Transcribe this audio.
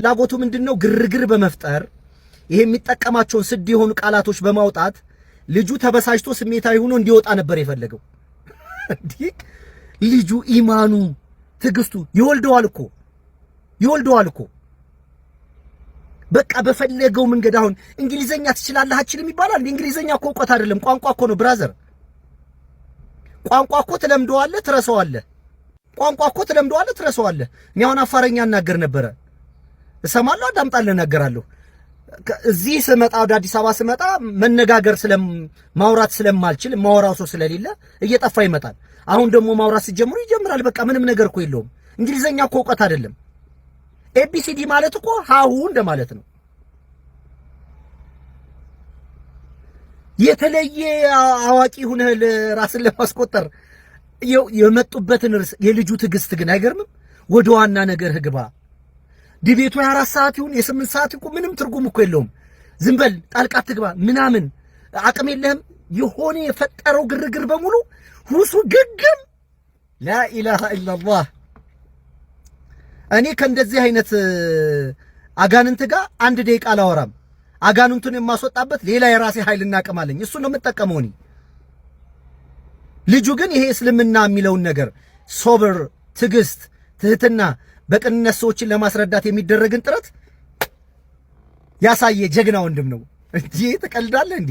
ፍላጎቱ ምንድነው? ግርግር በመፍጠር ይሄ የሚጠቀማቸውን ስድ የሆኑ ቃላቶች በማውጣት ልጁ ተበሳጭቶ ስሜታዊ ሆኖ እንዲወጣ ነበር የፈለገው። ልጁ ኢማኑ ትግስቱ ይወልደዋል እኮ በቃ በፈለገው መንገድ። አሁን እንግሊዘኛ ትችላለህ አትችልም ይባላል። እንግሊዘኛ እኮ እውቀት አይደለም ቋንቋ እኮ ነው ብራዘር። ቋንቋ እኮ ትለምደዋለህ ትረሳዋለህ። እኔ አሁን አፋረኛ እናገር ነበረ፣ እሰማለሁ፣ አዳምጣለሁ፣ እናገራለሁ። እዚህ ስመጣ ወደ አዲስ አበባ ስመጣ መነጋገር ማውራት ስለማልችል ማውራው ሰው ስለሌለ እየጠፋ ይመጣል። አሁን ደግሞ ማውራት ሲጀምሩ ይጀምራል። በቃ ምንም ነገር እኮ የለውም። እንግሊዘኛ እኮ እውቀት አይደለም። ኤቢሲዲ ማለት እኮ ሃው እንደማለት ነው። የተለየ አዋቂ ሆነህ ራስን ለማስቆጠር የመጡበትን ርዕስ የልጁ ትግስት ግን አይገርምም? ወደ ዋና ነገር ግባ። ዲቤቱ የ4 ሰዓት ይሁን የ8 ሰዓት ይሁን ምንም ትርጉም እኮ የለውም። ዝም በል ጣልቃ ትግባ ምናምን አቅም የለህም። የሆነ የፈጠረው ግርግር በሙሉ ሁሱ ግግም ላኢላሃ ኢላላህ። እኔ ከእንደዚህ አይነት አጋንንት ጋር 1 ደቂቃ አላወራም። አጋንንቱን የማስወጣበት ሌላ የራሴ ኃይልና አቅም አለኝ። እሱ ነው የምጠቀመው እኔ። ልጁ ግን ይሄ እስልምና የሚለውን ነገር ሶብር፣ ትግስት፣ ትህትና፣ በቅንነት ሰዎችን ለማስረዳት የሚደረግን ጥረት ያሳየ ጀግና ወንድም ነው እንጂ ትቀልዳለህ እንዴ?